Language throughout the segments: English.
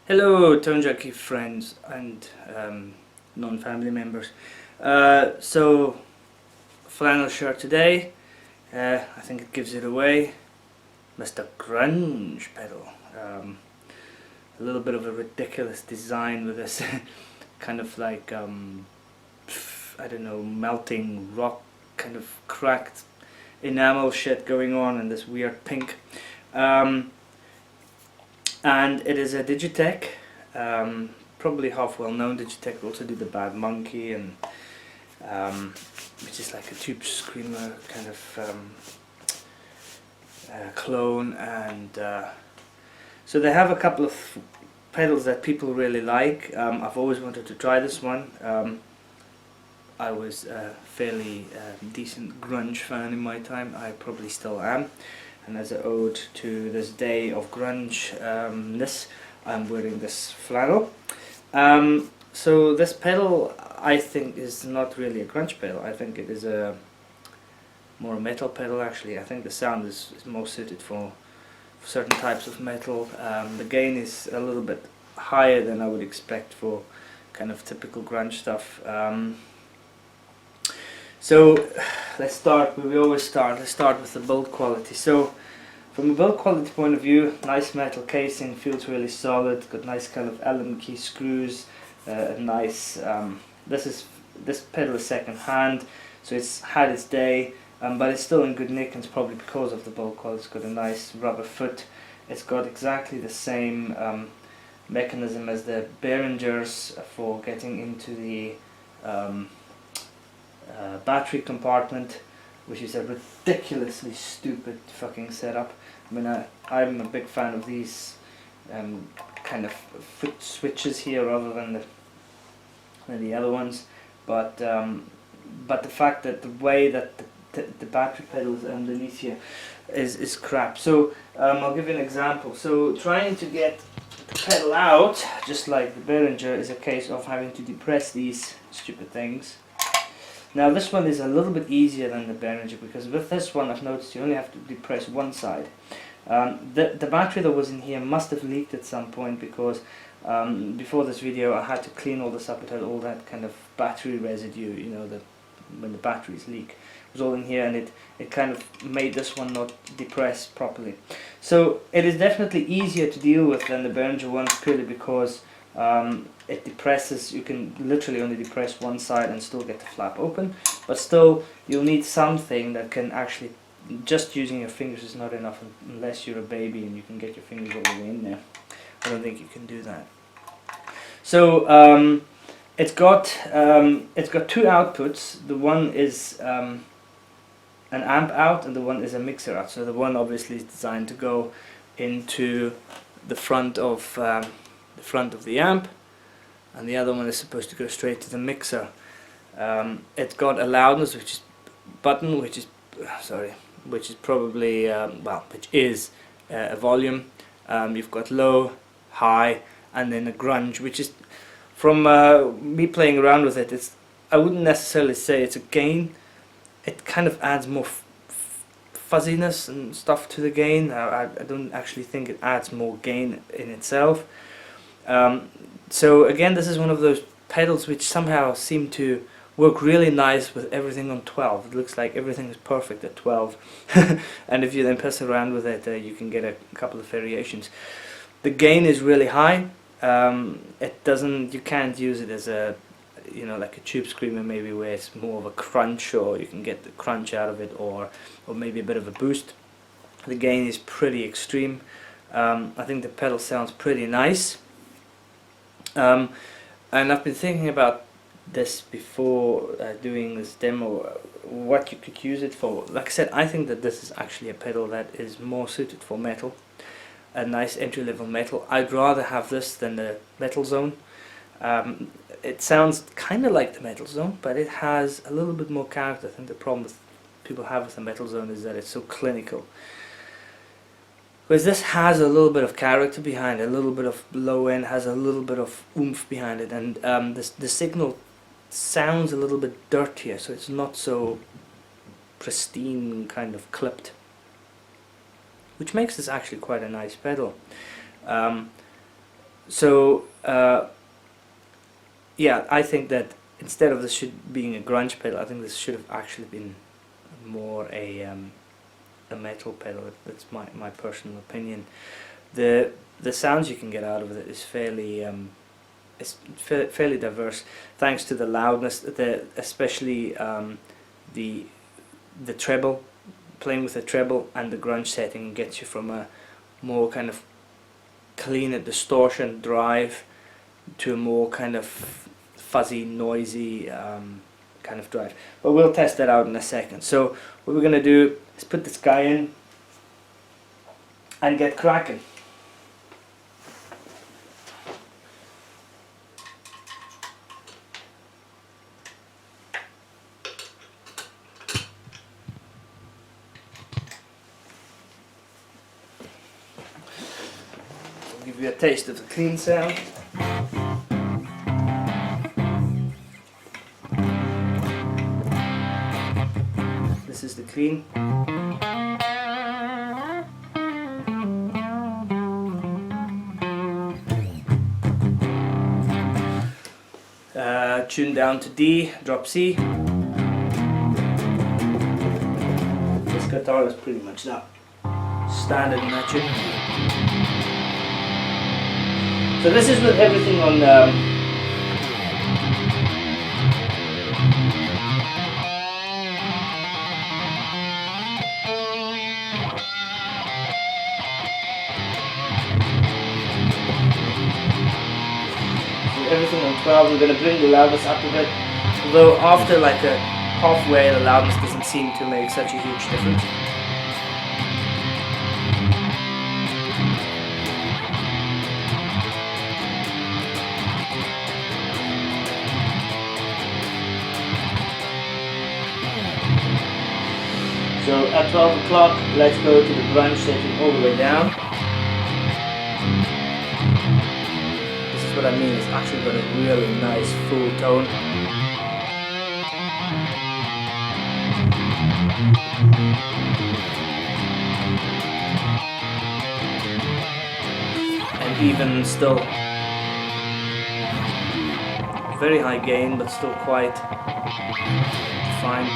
Hello, Tone Junkie friends and non-family members. Flannel shirt today. I think it gives it away. Mr. Grunge pedal. A little bit of a ridiculous design with this kind of like I don't know, melting rock kind of cracked enamel shit going on, and this weird pink. And it is a DigiTech, probably half well known. DigiTech also did the Bad Monkey, and which is like a tube screamer kind of clone, and so they have a couple of pedals that people really like. I've always wanted to try this one. I was a fairly decent grunge fan in my time. I probably still am. And as an ode to this day of grunge-ness, I'm wearing this flannel. So this pedal, I think, is not really a grunge pedal. I think it is a more metal pedal actually. I think the sound is more suited for certain types of metal. The gain is a little bit higher than I would expect for kind of typical grunge stuff. So let's start where we always start. Let's start with the build quality. So from a build quality point of view, nice metal casing, feels really solid, got nice kind of Allen key screws, nice, this pedal is second hand, so it's had its day, but it's still in good nick, and it's probably because of the build quality. It's got a nice rubber foot, it's got exactly the same mechanism as the Behringers for getting into the battery compartment, which is a ridiculously stupid fucking setup. I mean, I'm a big fan of these kind of foot switches here rather than the other ones, but the fact that the way that the battery pedal is underneath here is crap. So I'll give you an example. So trying to get the pedal out, just like the Behringer, is a case of having to depress these stupid things. Now this one is a little bit easier than the Behringer, because with this one I've noticed you only have to depress one side. The battery that was in here must have leaked at some point, because before this video I had to clean all this up. It had all that kind of battery residue, you know, when the batteries leak. It was all in here, and it kind of made this one not depress properly. So it is definitely easier to deal with than the Behringer one, purely because it depresses. You can literally only depress one side and still get the flap open, but still you'll need something that can actually, just using your fingers is not enough unless you're a baby and you can get your fingers all the way in there. I don't think you can do that. So it's got two outputs. The one is an amp out, and the one is a mixer out. So the one obviously is designed to go into the front of the amp, and the other one is supposed to go straight to the mixer. It's got a loudness button, which is probably which is a volume. You've got low, high, and then a grunge, which is, from me playing around with it, I wouldn't necessarily say it's a gain. It kind of adds more fuzziness and stuff to the gain. I don't actually think it adds more gain in itself. So again, this is one of those pedals which somehow seem to work really nice with everything on 12. It looks like everything is perfect at 12. And if you then piss around with it, you can get a couple of variations. The gain is really high. You can't use it as a, you know, like a tube screamer maybe, where it's more of a crunch, or you can get the crunch out of it, or maybe a bit of a boost. The gain is pretty extreme. I think the pedal sounds pretty nice. And I've been thinking about this before doing this demo, what you could use it for. Like I said, I think that this is actually a pedal that is more suited for metal, a nice entry-level metal. I'd rather have this than the Metal Zone. It sounds kind of like the Metal Zone, but it has a little bit more character. I think the problem that people have with the Metal Zone is that it's so clinical. Whereas this has a little bit of character behind it, a little bit of low end, has a little bit of oomph behind it, and the signal sounds a little bit dirtier, so it's not so pristine, kind of clipped, which makes this actually quite a nice pedal. So yeah, I think that instead of this being a grunge pedal, I think this should have actually been more a metal pedal. That's my personal opinion. The sounds you can get out of it is fairly diverse, thanks to the loudness, especially the treble. Playing with the treble and the grunge setting gets you from a more kind of cleaner distortion drive to a more kind of fuzzy, noisy kind of drive. But we'll test that out in a second. So what we're going to do is put this guy in and get cracking. I'll give you a taste of the clean sound. This is the clean. Tune down to D, drop C. This guitar is pretty much that standard in that tune. So this is with everything on everything on 12. We're going to bring the loudness up a bit, although after like a halfway the loudness doesn't seem to make such a huge difference. So at 12 o'clock, let's go to the grunge setting all the way down. This is what I mean, it's actually got a really nice full tone. And even still, very high gain, but still quite defined.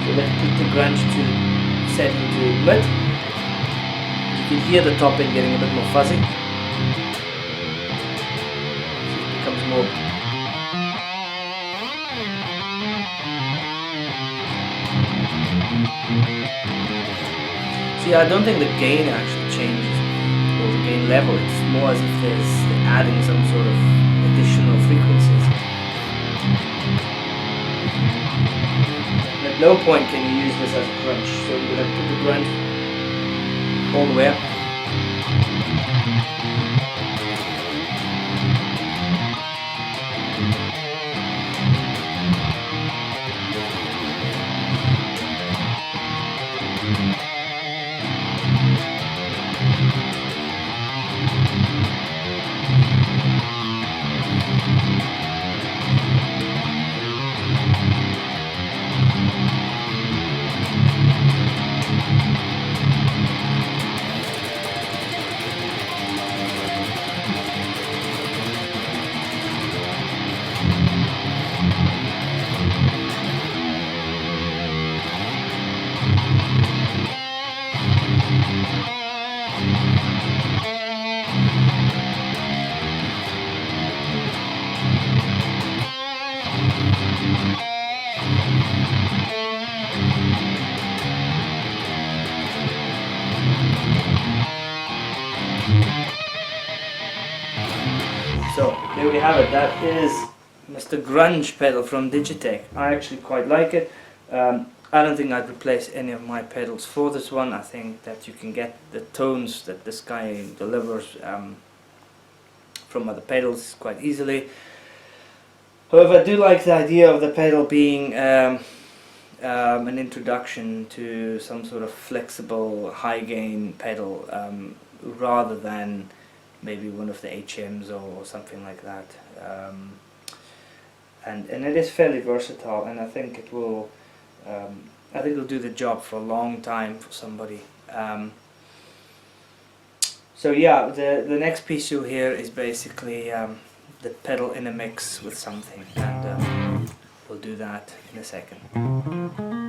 So let's put the grunge to set into mid. You can hear the top end getting a bit more fuzzy. So it becomes more. See, I don't think the gain actually changes, or the gain level. It's more as if they're adding some sort of additional frequencies. At no point can you use this as a grunge, so we're going to put the grunge all the way up. So there we have it. That is Mr. Grunge pedal from DigiTech. I actually quite like it. I don't think I'd replace any of my pedals for this one. I think that you can get the tones that this guy delivers from other pedals quite easily. However, I do like the idea of the pedal being a an introduction to some sort of flexible high gain pedal, rather than maybe one of the HMs or something like that. And it is fairly versatile, and I think it will it'll do the job for a long time for somebody. So yeah, the next piece you'll hear is basically the pedal in a mix with something, and we'll do that in a second.